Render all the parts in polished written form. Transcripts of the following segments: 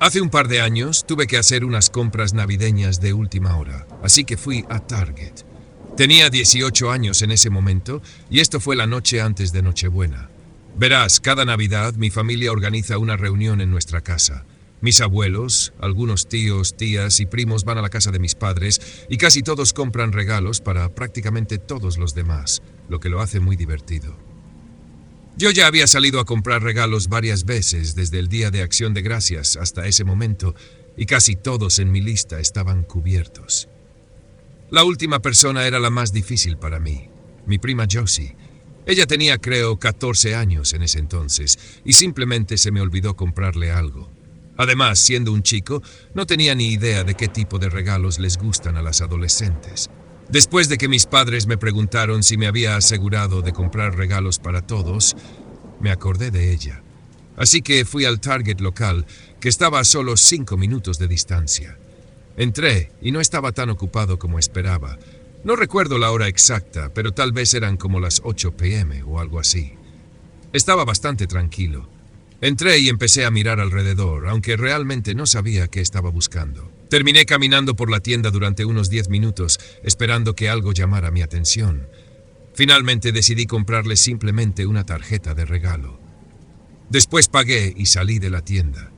Hace un par de años tuve que hacer unas compras navideñas de última hora, así que fui a Target. Tenía 18 años en ese momento y esto fue la noche antes de Nochebuena. Verás, cada Navidad mi familia organiza una reunión en nuestra casa. Mis abuelos, algunos tíos, tías y primos van a la casa de mis padres y casi todos compran regalos para prácticamente todos los demás, lo que lo hace muy divertido. Yo ya había salido a comprar regalos varias veces desde el Día de Acción de Gracias hasta ese momento y casi todos en mi lista estaban cubiertos. La última persona era la más difícil para mí, mi prima Josie. Ella tenía, creo, 14 años en ese entonces y simplemente se me olvidó comprarle algo. Además, siendo un chico, no tenía ni idea de qué tipo de regalos les gustan a las adolescentes. Después de que mis padres me preguntaron si me había asegurado de comprar regalos para todos, me acordé de ella. Así que fui al Target local, que estaba a solo 5 minutos de distancia. Entré y no estaba tan ocupado como esperaba. No recuerdo la hora exacta, pero tal vez eran como las 8 p.m. o algo así. Estaba bastante tranquilo. Entré y empecé a mirar alrededor, aunque realmente no sabía qué estaba buscando. Terminé caminando por la tienda durante unos 10 minutos, esperando que algo llamara mi atención. Finalmente decidí comprarle simplemente una tarjeta de regalo. Después pagué y salí de la tienda.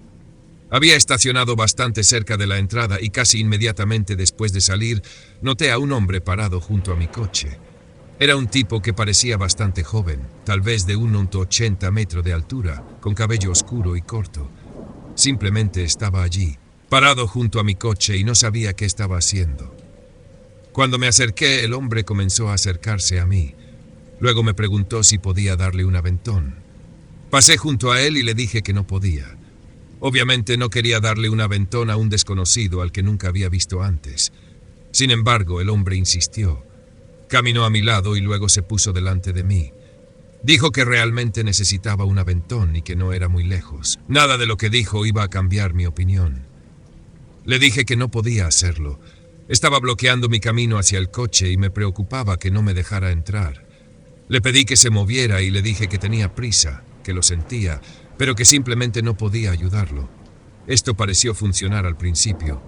Había estacionado bastante cerca de la entrada y casi inmediatamente después de salir, noté a un hombre parado junto a mi coche. Era un tipo que parecía bastante joven, tal vez de 1,80 metros de altura, con cabello oscuro y corto. Simplemente estaba allí, parado junto a mi coche y no sabía qué estaba haciendo. Cuando me acerqué, el hombre comenzó a acercarse a mí. Luego me preguntó si podía darle un aventón. Pasé junto a él y le dije que no podía. Obviamente no quería darle un aventón a un desconocido al que nunca había visto antes. Sin embargo, el hombre insistió. Caminó a mi lado y luego se puso delante de mí. Dijo que realmente necesitaba un aventón y que no era muy lejos. Nada de lo que dijo iba a cambiar mi opinión. Le dije que no podía hacerlo. Estaba bloqueando mi camino hacia el coche y me preocupaba que no me dejara entrar. Le pedí que se moviera y le dije que tenía prisa, que lo sentía, pero que simplemente no podía ayudarlo. Esto pareció funcionar al principio.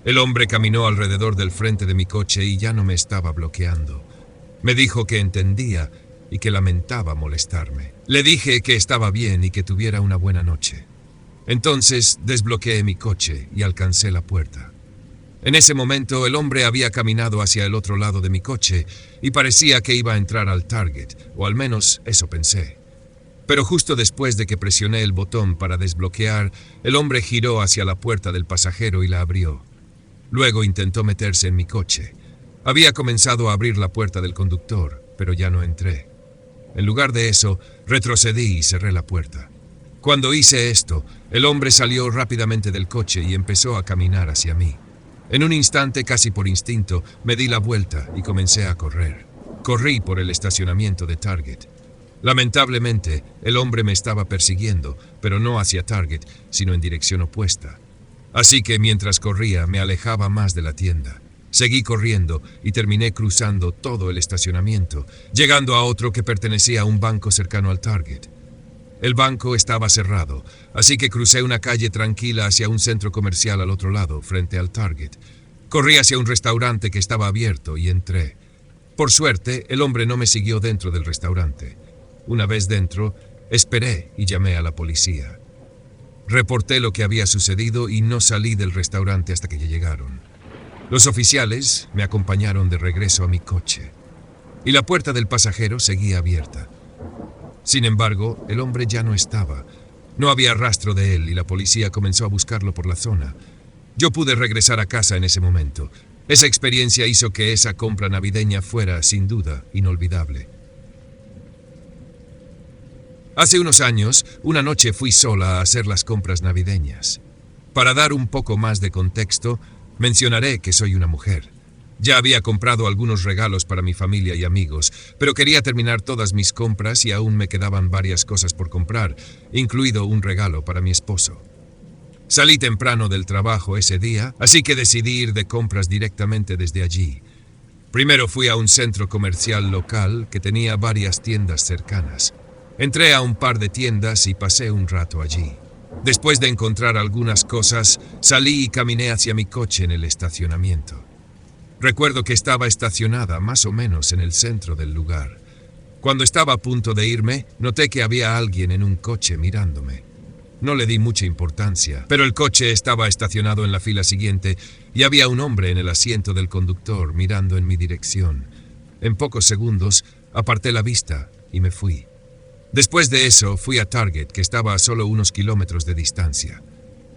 El hombre caminó alrededor del frente de mi coche y ya no me estaba bloqueando. Me dijo que entendía y que lamentaba molestarme. Le dije que estaba bien y que tuviera una buena noche. Entonces desbloqueé mi coche y alcancé la puerta. En ese momento el hombre había caminado hacia el otro lado de mi coche y parecía que iba a entrar al Target, o al menos eso pensé. Pero justo después de que presioné el botón para desbloquear, el hombre giró hacia la puerta del pasajero y la abrió. Luego intentó meterse en mi coche. Había comenzado a abrir la puerta del conductor, pero ya no entré. En lugar de eso, retrocedí y cerré la puerta. Cuando hice esto, el hombre salió rápidamente del coche y empezó a caminar hacia mí. En un instante, casi por instinto, me di la vuelta y comencé a correr. Corrí por el estacionamiento de Target. Lamentablemente, el hombre me estaba persiguiendo, pero no hacia Target, sino en dirección opuesta. Así que mientras corría, me alejaba más de la tienda. Seguí corriendo y terminé cruzando todo el estacionamiento, llegando a otro que pertenecía a un banco cercano al Target. El banco estaba cerrado, así que crucé una calle tranquila hacia un centro comercial al otro lado, frente al Target. Corrí hacia un restaurante que estaba abierto y entré. Por suerte, el hombre no me siguió dentro del restaurante. Una vez dentro, esperé y llamé a la policía. Reporté lo que había sucedido y no salí del restaurante hasta que llegaron. Los oficiales me acompañaron de regreso a mi coche, y la puerta del pasajero seguía abierta. Sin embargo, el hombre ya no estaba. No había rastro de él y la policía comenzó a buscarlo por la zona. Yo pude regresar a casa en ese momento. Esa experiencia hizo que esa compra navideña fuera, sin duda, inolvidable. Hace unos años, una noche fui sola a hacer las compras navideñas. Para dar un poco más de contexto, mencionaré que soy una mujer. Ya había comprado algunos regalos para mi familia y amigos, pero quería terminar todas mis compras y aún me quedaban varias cosas por comprar, incluido un regalo para mi esposo. Salí temprano del trabajo ese día, así que decidí ir de compras directamente desde allí. Primero fui a un centro comercial local que tenía varias tiendas cercanas. Entré a un par de tiendas y pasé un rato allí. Después de encontrar algunas cosas, salí y caminé hacia mi coche en el estacionamiento. Recuerdo que estaba estacionada más o menos en el centro del lugar. Cuando estaba a punto de irme, noté que había alguien en un coche mirándome. No le di mucha importancia, pero el coche estaba estacionado en la fila siguiente y había un hombre en el asiento del conductor mirando en mi dirección. En pocos segundos, aparté la vista y me fui. Después de eso, fui a Target, que estaba a solo unos kilómetros de distancia.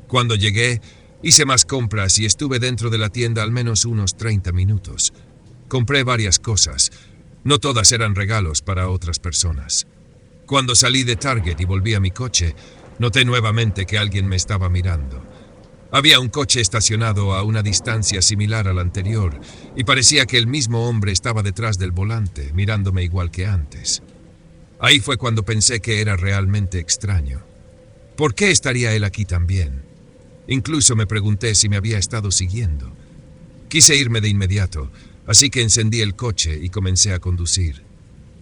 Cuando llegué, hice más compras y estuve dentro de la tienda al menos unos 30 minutos. Compré varias cosas. No todas eran regalos para otras personas. Cuando salí de Target y volví a mi coche, noté nuevamente que alguien me estaba mirando. Había un coche estacionado a una distancia similar a la anterior y parecía que el mismo hombre estaba detrás del volante, mirándome igual que antes. Ahí fue cuando pensé que era realmente extraño. ¿Por qué estaría él aquí también? Incluso me pregunté si me había estado siguiendo. Quise irme de inmediato, así que encendí el coche y comencé a conducir.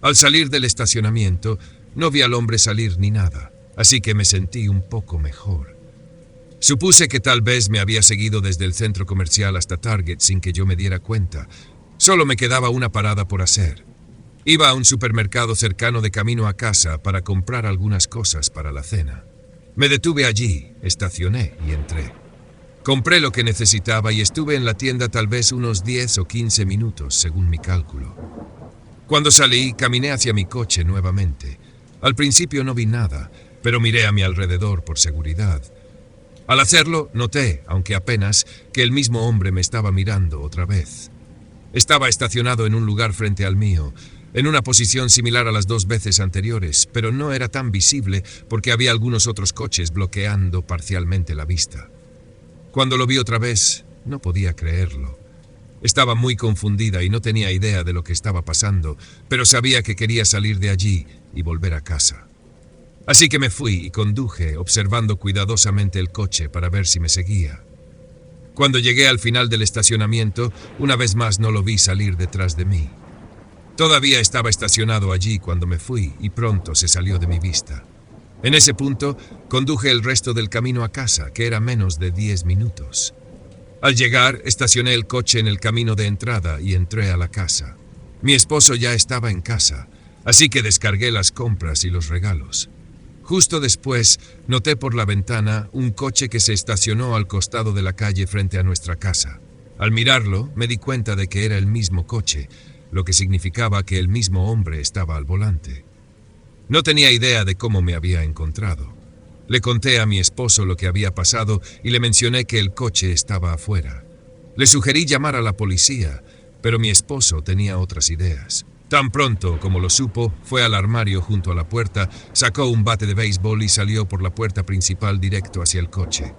Al salir del estacionamiento, no vi al hombre salir ni nada, así que me sentí un poco mejor. Supuse que tal vez me había seguido desde el centro comercial hasta Target sin que yo me diera cuenta. Solo me quedaba una parada por hacer. Iba a un supermercado cercano de camino a casa para comprar algunas cosas para la cena. Me detuve allí, estacioné y entré. Compré lo que necesitaba y estuve en la tienda tal vez unos 10 o 15 minutos, según mi cálculo. Cuando salí, caminé hacia mi coche nuevamente. Al principio no vi nada, pero miré a mi alrededor por seguridad. Al hacerlo, noté, aunque apenas, que el mismo hombre me estaba mirando otra vez. Estaba estacionado en un lugar frente al mío, en una posición similar a las 2 veces anteriores, pero no era tan visible porque había algunos otros coches bloqueando parcialmente la vista. Cuando lo vi otra vez, no podía creerlo. Estaba muy confundida y no tenía idea de lo que estaba pasando, pero sabía que quería salir de allí y volver a casa. Así que me fui y conduje, observando cuidadosamente el coche para ver si me seguía. Cuando llegué al final del estacionamiento, una vez más no lo vi salir detrás de mí. Todavía estaba estacionado allí cuando me fui y pronto se salió de mi vista. En ese punto, conduje el resto del camino a casa, que era menos de 10 minutos. Al llegar, estacioné el coche en el camino de entrada y entré a la casa. Mi esposo ya estaba en casa, así que descargué las compras y los regalos. Justo después, noté por la ventana un coche que se estacionó al costado de la calle frente a nuestra casa. Al mirarlo, me di cuenta de que era el mismo coche, lo que significaba que el mismo hombre estaba al volante. No tenía idea de cómo me había encontrado. Le conté a mi esposo lo que había pasado y le mencioné que el coche estaba afuera. Le sugerí llamar a la policía, pero mi esposo tenía otras ideas. Tan pronto como lo supo, fue al armario junto a la puerta, sacó un bate de béisbol y salió por la puerta principal directo hacia el coche.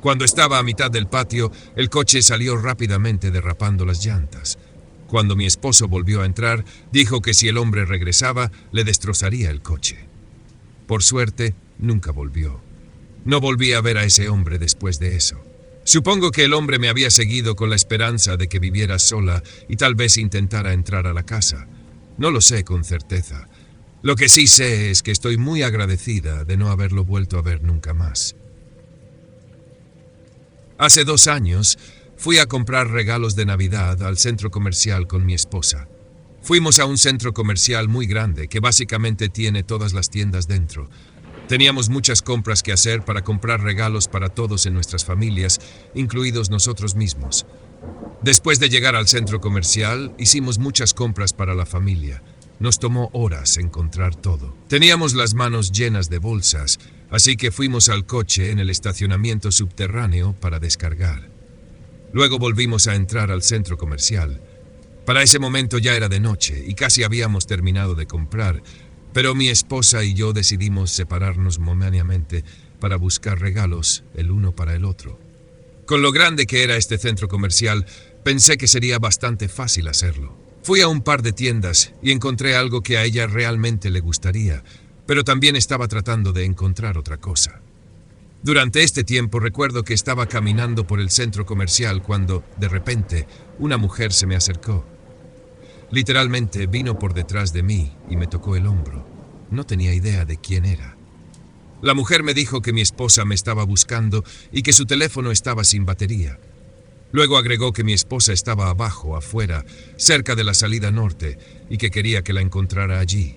Cuando estaba a mitad del patio, el coche salió rápidamente derrapando las llantas. Cuando mi esposo volvió a entrar, dijo que si el hombre regresaba, le destrozaría el coche. Por suerte, nunca volvió. No volví a ver a ese hombre después de eso. Supongo que el hombre me había seguido con la esperanza de que viviera sola y tal vez intentara entrar a la casa. No lo sé con certeza. Lo que sí sé es que estoy muy agradecida de no haberlo vuelto a ver nunca más. Hace 2 años, fui a comprar regalos de Navidad al centro comercial con mi esposa. Fuimos a un centro comercial muy grande que básicamente tiene todas las tiendas dentro. Teníamos muchas compras que hacer para comprar regalos para todos en nuestras familias, incluidos nosotros mismos. Después de llegar al centro comercial, hicimos muchas compras para la familia. Nos tomó horas encontrar todo. Teníamos las manos llenas de bolsas, así que fuimos al coche en el estacionamiento subterráneo para descargar. Luego volvimos a entrar al centro comercial. Para ese momento ya era de noche y casi habíamos terminado de comprar, pero mi esposa y yo decidimos separarnos momentáneamente para buscar regalos el uno para el otro. Con lo grande que era este centro comercial, pensé que sería bastante fácil hacerlo. Fui a un par de tiendas y encontré algo que a ella realmente le gustaría, pero también estaba tratando de encontrar otra cosa. Durante este tiempo recuerdo que estaba caminando por el centro comercial cuando, de repente, una mujer se me acercó. Literalmente vino por detrás de mí y me tocó el hombro. No tenía idea de quién era. La mujer me dijo que mi esposa me estaba buscando y que su teléfono estaba sin batería. Luego agregó que mi esposa estaba abajo, afuera, cerca de la salida norte, y que quería que la encontrara allí.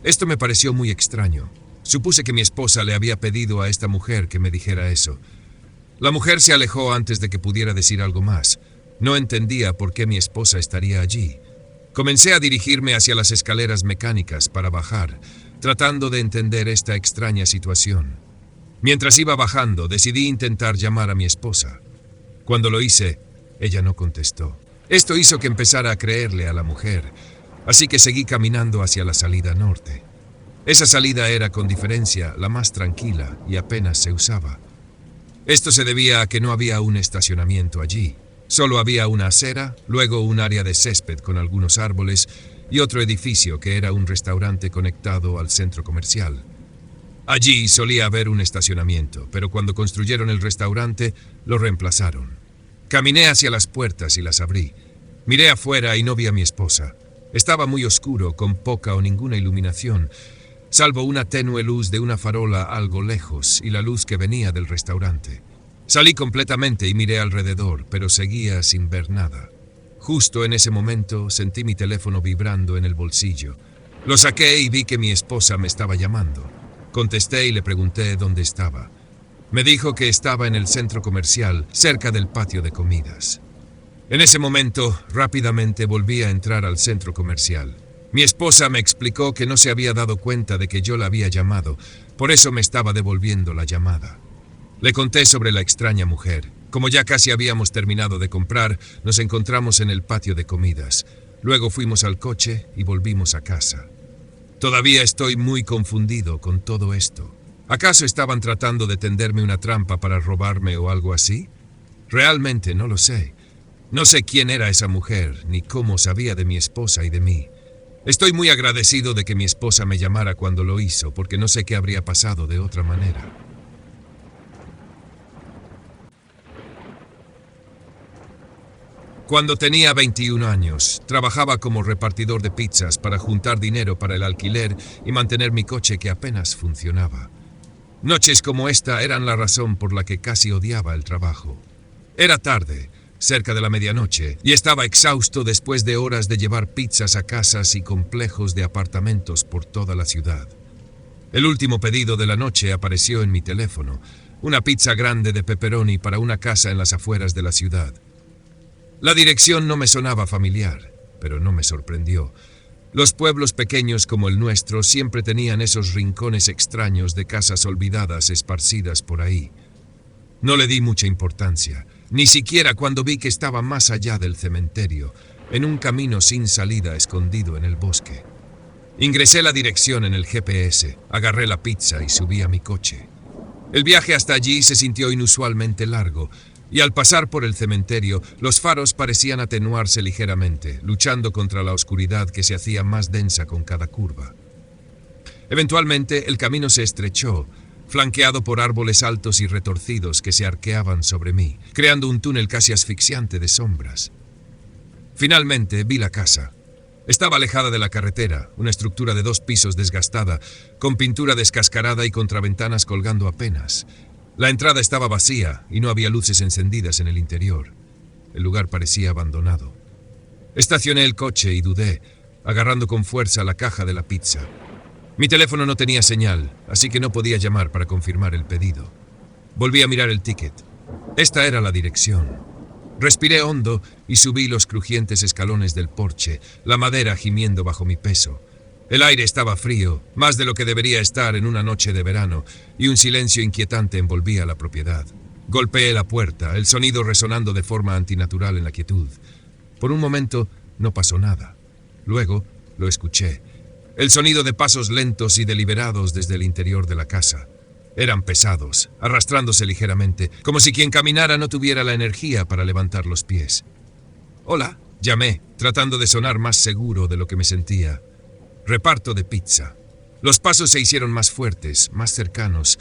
Esto me pareció muy extraño. Supuse que mi esposa le había pedido a esta mujer que me dijera eso. La mujer se alejó antes de que pudiera decir algo más. No entendía por qué mi esposa estaría allí. Comencé a dirigirme hacia las escaleras mecánicas para bajar, tratando de entender esta extraña situación. Mientras iba bajando, decidí intentar llamar a mi esposa. Cuando lo hice, ella no contestó. Esto hizo que empezara a creerle a la mujer, así que seguí caminando hacia la salida norte. Esa salida era, con diferencia, la más tranquila y apenas se usaba. Esto se debía a que no había un estacionamiento allí. Solo había una acera, luego un área de césped con algunos árboles y otro edificio que era un restaurante conectado al centro comercial. Allí solía haber un estacionamiento, pero cuando construyeron el restaurante, lo reemplazaron. Caminé hacia las puertas y las abrí. Miré afuera y no vi a mi esposa. Estaba muy oscuro, con poca o ninguna iluminación, salvo una tenue luz de una farola algo lejos y la luz que venía del restaurante. Salí completamente y miré alrededor, pero seguía sin ver nada. Justo en ese momento sentí mi teléfono vibrando en el bolsillo. Lo saqué y vi que mi esposa me estaba llamando. Contesté y le pregunté dónde estaba. Me dijo que estaba en el centro comercial, cerca del patio de comidas. En ese momento, rápidamente volví a entrar al centro comercial. Mi esposa me explicó que no se había dado cuenta de que yo la había llamado, por eso me estaba devolviendo la llamada. Le conté sobre la extraña mujer. Como ya casi habíamos terminado de comprar, nos encontramos en el patio de comidas. Luego fuimos al coche y volvimos a casa. Todavía estoy muy confundido con todo esto. ¿Acaso estaban tratando de tenderme una trampa para robarme o algo así? Realmente no lo sé. No sé quién era esa mujer, ni cómo sabía de mi esposa y de mí. Estoy muy agradecido de que mi esposa me llamara cuando lo hizo, porque no sé qué habría pasado de otra manera. Cuando tenía 21 años, trabajaba como repartidor de pizzas para juntar dinero para el alquiler y mantener mi coche que apenas funcionaba. Noches como esta eran la razón por la que casi odiaba el trabajo. Era tarde, cerca de la medianoche, y estaba exhausto después de horas de llevar pizzas a casas y complejos de apartamentos por toda la ciudad. El último pedido de la noche apareció en mi teléfono, una pizza grande de pepperoni para una casa en las afueras de la ciudad. La dirección no me sonaba familiar, pero no me sorprendió. Los pueblos pequeños como el nuestro siempre tenían esos rincones extraños de casas olvidadas esparcidas por ahí. No le di mucha importancia, ni siquiera cuando vi que estaba más allá del cementerio, en un camino sin salida escondido en el bosque. Ingresé la dirección en el GPS, agarré la pizza y subí a mi coche. El viaje hasta allí se sintió inusualmente largo, y al pasar por el cementerio, los faros parecían atenuarse ligeramente, luchando contra la oscuridad que se hacía más densa con cada curva. Eventualmente, el camino se estrechó, flanqueado por árboles altos y retorcidos que se arqueaban sobre mí, creando un túnel casi asfixiante de sombras. Finalmente, vi la casa. Estaba alejada de la carretera, una estructura de 2 pisos desgastada, con pintura descascarada y contraventanas colgando apenas. La entrada estaba vacía y no había luces encendidas en el interior. El lugar parecía abandonado. Estacioné el coche y dudé, agarrando con fuerza la caja de la pizza. Mi teléfono no tenía señal, así que no podía llamar para confirmar el pedido. Volví a mirar el ticket. Esta era la dirección. Respiré hondo y subí los crujientes escalones del porche, la madera gimiendo bajo mi peso. El aire estaba frío, más de lo que debería estar en una noche de verano, y un silencio inquietante envolvía la propiedad. Golpeé la puerta, el sonido resonando de forma antinatural en la quietud. Por un momento no pasó nada. Luego lo escuché. El sonido de pasos lentos y deliberados desde el interior de la casa. Eran pesados, arrastrándose ligeramente, como si quien caminara no tuviera la energía para levantar los pies. «Hola», llamé, tratando de sonar más seguro de lo que me sentía. «Reparto de pizza». Los pasos se hicieron más fuertes, más cercanos,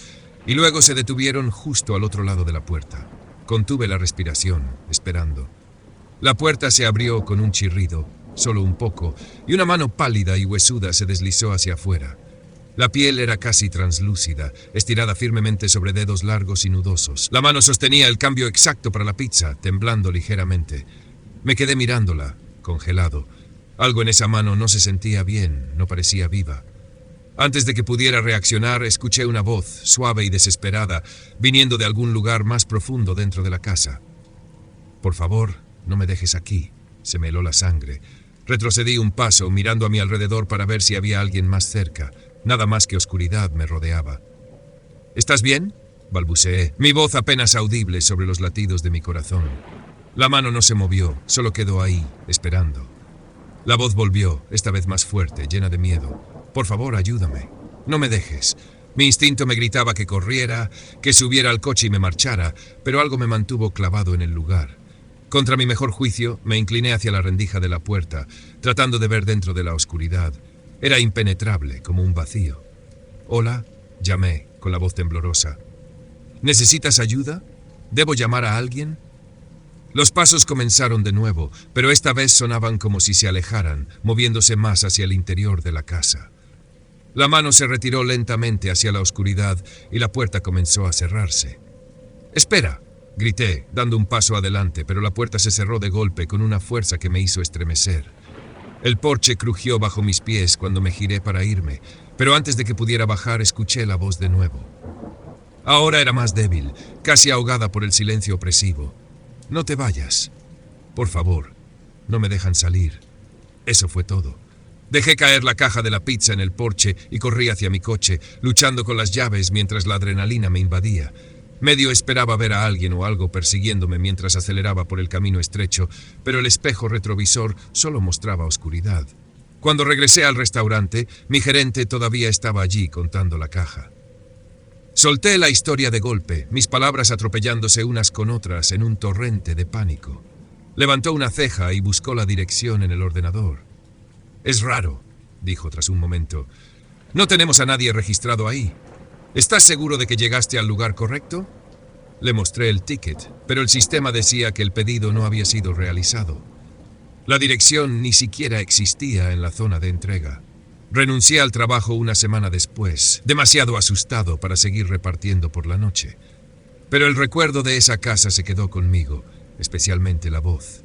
y luego se detuvieron justo al otro lado de la puerta. Contuve la respiración, esperando. La puerta se abrió con un chirrido, solo un poco, y una mano pálida y huesuda se deslizó hacia afuera. La piel era casi translúcida, estirada firmemente sobre dedos largos y nudosos. La mano sostenía el cambio exacto para la pizza, temblando ligeramente. Me quedé mirándola, congelado. Algo en esa mano no se sentía bien, no parecía viva. Antes de que pudiera reaccionar, escuché una voz, suave y desesperada, viniendo de algún lugar más profundo dentro de la casa. «Por favor, no me dejes aquí». Se me heló la sangre. Retrocedí un paso, mirando a mi alrededor para ver si había alguien más cerca. Nada más que oscuridad me rodeaba. «¿Estás bien?», balbuceé, mi voz apenas audible sobre los latidos de mi corazón. La mano no se movió, solo quedó ahí, esperando. La voz volvió, esta vez más fuerte, llena de miedo. «Por favor, ayúdame. No me dejes». Mi instinto me gritaba que corriera, que subiera al coche y me marchara, pero algo me mantuvo clavado en el lugar. Contra mi mejor juicio, me incliné hacia la rendija de la puerta, tratando de ver dentro de la oscuridad. Era impenetrable, como un vacío. «Hola», llamé, con la voz temblorosa. «¿Necesitas ayuda? ¿Debo llamar a alguien?» Los pasos comenzaron de nuevo, pero esta vez sonaban como si se alejaran, moviéndose más hacia el interior de la casa. La mano se retiró lentamente hacia la oscuridad y la puerta comenzó a cerrarse. «¡Espera!», grité, dando un paso adelante, pero la puerta se cerró de golpe con una fuerza que me hizo estremecer. El porche crujió bajo mis pies cuando me giré para irme, pero antes de que pudiera bajar escuché la voz de nuevo. Ahora era más débil, casi ahogada por el silencio opresivo. «No te vayas. Por favor, no me dejan salir». Eso fue todo. Dejé caer la caja de la pizza en el porche y corrí hacia mi coche, luchando con las llaves mientras la adrenalina me invadía. Medio esperaba ver a alguien o algo persiguiéndome mientras aceleraba por el camino estrecho, pero el espejo retrovisor solo mostraba oscuridad. Cuando regresé al restaurante, mi gerente todavía estaba allí contando la caja. Solté la historia de golpe, mis palabras atropellándose unas con otras en un torrente de pánico. Levantó una ceja y buscó la dirección en el ordenador. «Es raro», dijo tras un momento. «No tenemos a nadie registrado ahí. ¿Estás seguro de que llegaste al lugar correcto?» Le mostré el ticket, pero el sistema decía que el pedido no había sido realizado. La dirección ni siquiera existía en la zona de entrega. Renuncié al trabajo una semana después, demasiado asustado para seguir repartiendo por la noche. Pero el recuerdo de esa casa se quedó conmigo, especialmente la voz.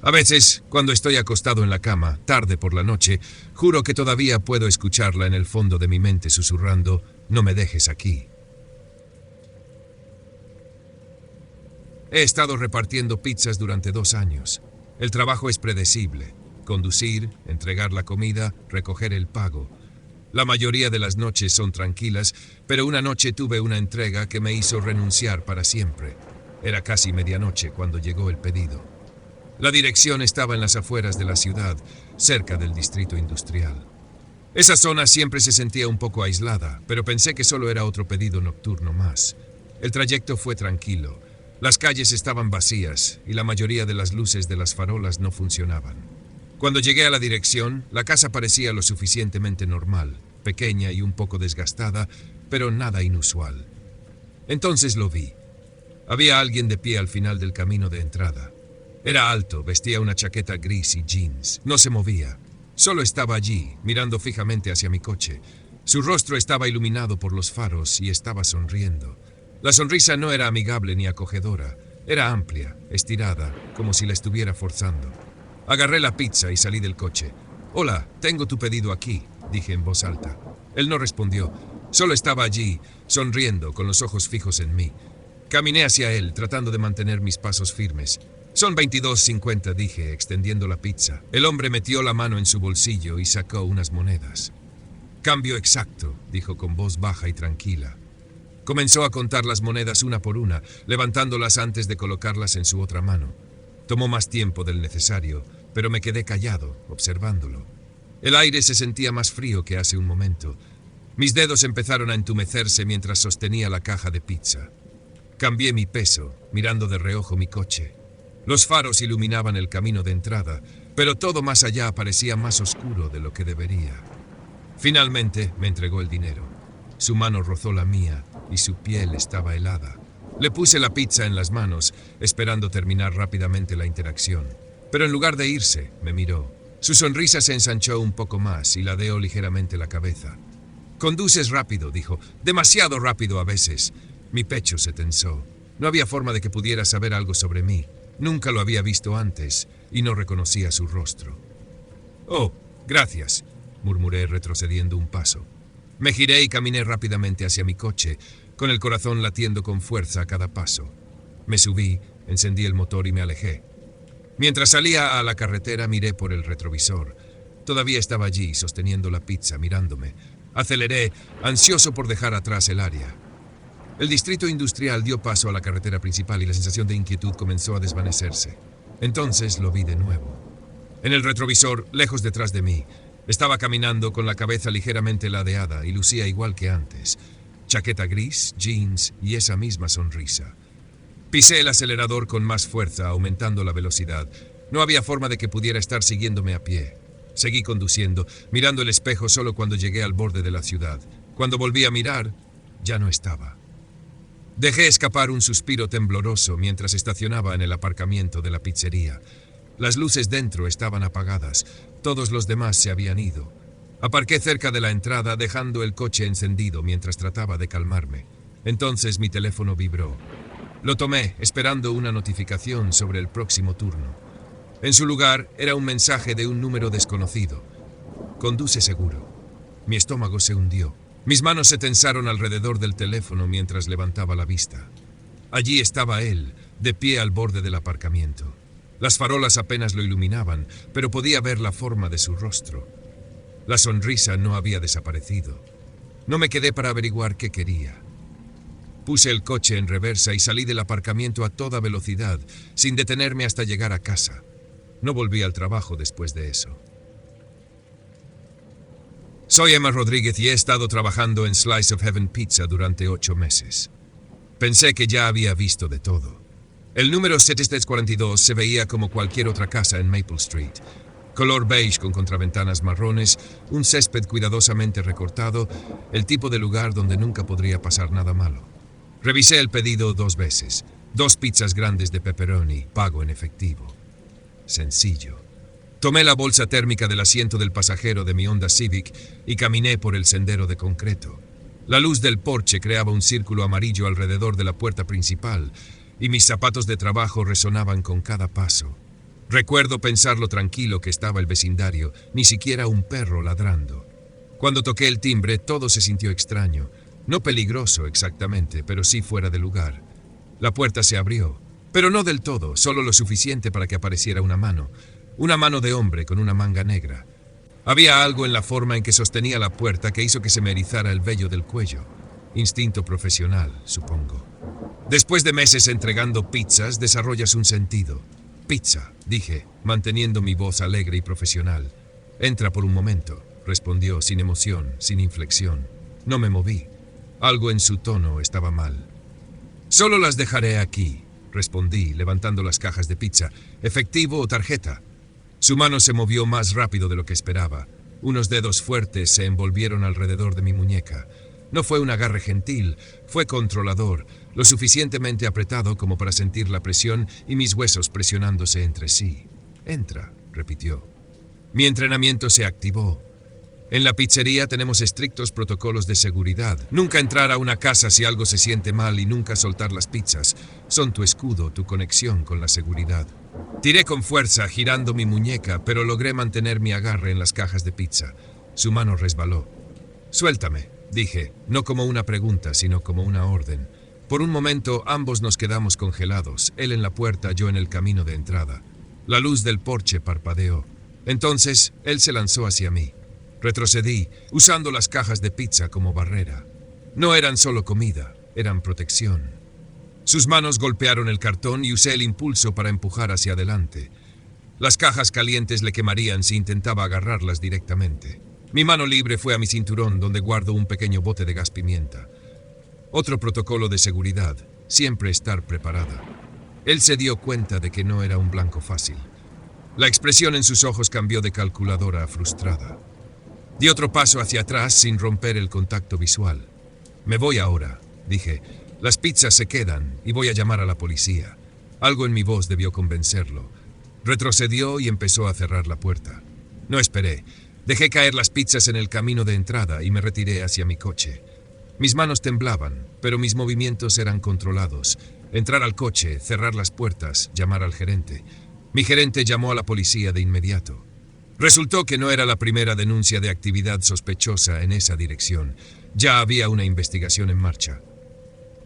A veces, cuando estoy acostado en la cama, tarde por la noche, juro que todavía puedo escucharla en el fondo de mi mente susurrando: «No me dejes aquí». He estado repartiendo pizzas durante 2 años. El trabajo es predecible. Conducir, entregar la comida, recoger el pago. La mayoría de las noches son tranquilas, pero una noche tuve una entrega que me hizo renunciar para siempre. Era casi medianoche cuando llegó el pedido. La dirección estaba en las afueras de la ciudad, cerca del distrito industrial. Esa zona siempre se sentía un poco aislada, pero pensé que solo era otro pedido nocturno más. El trayecto fue tranquilo. Las calles estaban vacías y la mayoría de las luces de las farolas no funcionaban. Cuando llegué a la dirección, la casa parecía lo suficientemente normal, pequeña y un poco desgastada, pero nada inusual. Entonces lo vi. Había alguien de pie al final del camino de entrada. Era alto, vestía una chaqueta gris y jeans. No se movía. Solo estaba allí, mirando fijamente hacia mi coche. Su rostro estaba iluminado por los faros y estaba sonriendo. La sonrisa no era amigable ni acogedora. Era amplia, estirada, como si la estuviera forzando. Agarré la pizza y salí del coche. «Hola, tengo tu pedido aquí», dije en voz alta. Él no respondió. Solo estaba allí, sonriendo, con los ojos fijos en mí. Caminé hacia él, tratando de mantener mis pasos firmes. «Son 22.50», dije, extendiendo la pizza. El hombre metió la mano en su bolsillo y sacó unas monedas. «Cambio exacto», dijo con voz baja y tranquila. Comenzó a contar las monedas una por una, levantándolas antes de colocarlas en su otra mano. Tomó más tiempo del necesario, pero me quedé callado, observándolo. El aire se sentía más frío que hace un momento. Mis dedos empezaron a entumecerse mientras sostenía la caja de pizza. Cambié mi peso, mirando de reojo mi coche. Los faros iluminaban el camino de entrada, pero todo más allá parecía más oscuro de lo que debería. Finalmente me entregó el dinero. Su mano rozó la mía y su piel estaba helada. Le puse la pizza en las manos, esperando terminar rápidamente la interacción. Pero en lugar de irse, me miró. Su sonrisa se ensanchó un poco más y ladeó ligeramente la cabeza. Conduces rápido, dijo. Demasiado rápido a veces. Mi pecho se tensó. No había forma de que pudiera saber algo sobre mí. Nunca lo había visto antes y no reconocía su rostro. «Oh, gracias», murmuré retrocediendo un paso. Me giré y caminé rápidamente hacia mi coche, con el corazón latiendo con fuerza a cada paso. Me subí, encendí el motor y me alejé. Mientras salía a la carretera miré por el retrovisor. Todavía estaba allí, sosteniendo la pizza, mirándome. Aceleré, ansioso por dejar atrás el área. El distrito industrial dio paso a la carretera principal y la sensación de inquietud comenzó a desvanecerse. Entonces lo vi de nuevo. En el retrovisor, lejos detrás de mí, estaba caminando con la cabeza ligeramente ladeada y lucía igual que antes. Chaqueta gris, jeans y esa misma sonrisa. Pisé el acelerador con más fuerza, aumentando la velocidad. No había forma de que pudiera estar siguiéndome a pie. Seguí conduciendo, mirando el espejo solo cuando llegué al borde de la ciudad. Cuando volví a mirar, ya no estaba. Dejé escapar un suspiro tembloroso mientras estacionaba en el aparcamiento de la pizzería. Las luces dentro estaban apagadas. Todos los demás se habían ido. Aparqué cerca de la entrada, dejando el coche encendido mientras trataba de calmarme. Entonces mi teléfono vibró. Lo tomé, esperando una notificación sobre el próximo turno. En su lugar, era un mensaje de un número desconocido. «Conduce seguro». Mi estómago se hundió. Mis manos se tensaron alrededor del teléfono mientras levantaba la vista. Allí estaba él, de pie al borde del aparcamiento. Las farolas apenas lo iluminaban, pero podía ver la forma de su rostro. La sonrisa no había desaparecido. No me quedé para averiguar qué quería. Puse el coche en reversa y salí del aparcamiento a toda velocidad, sin detenerme hasta llegar a casa. No volví al trabajo después de eso. Soy Emma Rodríguez y he estado trabajando en Slice of Heaven Pizza durante 8 meses. Pensé que ya había visto de todo. El número 742 se veía como cualquier otra casa en Maple Street. Color beige con contraventanas marrones, un césped cuidadosamente recortado, el tipo de lugar donde nunca podría pasar nada malo. Revisé el pedido 2 veces. 2 pizzas grandes de pepperoni, pago en efectivo. Sencillo. Tomé la bolsa térmica del asiento del pasajero de mi Honda Civic y caminé por el sendero de concreto. La luz del porche creaba un círculo amarillo alrededor de la puerta principal y mis zapatos de trabajo resonaban con cada paso. Recuerdo pensar lo tranquilo que estaba el vecindario, ni siquiera un perro ladrando. Cuando toqué el timbre, todo se sintió extraño. No peligroso exactamente, pero sí fuera de lugar. La puerta se abrió, pero no del todo, solo lo suficiente para que apareciera una mano de hombre con una manga negra. Había algo en la forma en que sostenía la puerta que hizo que se me erizara el vello del cuello. Instinto profesional, supongo. Después de meses entregando pizzas, desarrollas un sentido. «Pizza», dije, manteniendo mi voz alegre y profesional. «Entra por un momento», respondió sin emoción, sin inflexión. No me moví. Algo en su tono estaba mal. «Solo las dejaré aquí», respondí, levantando las cajas de pizza. «¿Efectivo o tarjeta?» Su mano se movió más rápido de lo que esperaba. Unos dedos fuertes se envolvieron alrededor de mi muñeca. No fue un agarre gentil, fue controlador, lo suficientemente apretado como para sentir la presión y mis huesos presionándose entre sí. «Entra», repitió. Mi entrenamiento se activó. En la pizzería tenemos estrictos protocolos de seguridad. Nunca entrar a una casa si algo se siente mal y nunca soltar las pizzas. Son tu escudo, tu conexión con la seguridad. Tiré con fuerza, girando mi muñeca, pero logré mantener mi agarre en las cajas de pizza. Su mano resbaló. «Suéltame», dije, no como una pregunta, sino como una orden. Por un momento ambos nos quedamos congelados, él en la puerta, yo en el camino de entrada. La luz del porche parpadeó. Entonces, él se lanzó hacia mí. Retrocedí, usando las cajas de pizza como barrera. No eran solo comida, eran protección. Sus manos golpearon el cartón y usé el impulso para empujar hacia adelante. Las cajas calientes le quemarían si intentaba agarrarlas directamente. Mi mano libre fue a mi cinturón, donde guardo un pequeño bote de gas pimienta. Otro protocolo de seguridad, siempre estar preparada. Él se dio cuenta de que no era un blanco fácil. La expresión en sus ojos cambió de calculadora a frustrada. Di otro paso hacia atrás sin romper el contacto visual. «Me voy ahora», dije. «Las pizzas se quedan y voy a llamar a la policía». Algo en mi voz debió convencerlo. Retrocedió y empezó a cerrar la puerta. No esperé. Dejé caer las pizzas en el camino de entrada y me retiré hacia mi coche. Mis manos temblaban, pero mis movimientos eran controlados. Entrar al coche, cerrar las puertas, llamar al gerente. Mi gerente llamó a la policía de inmediato. Resultó que no era la primera denuncia de actividad sospechosa en esa dirección. Ya había una investigación en marcha.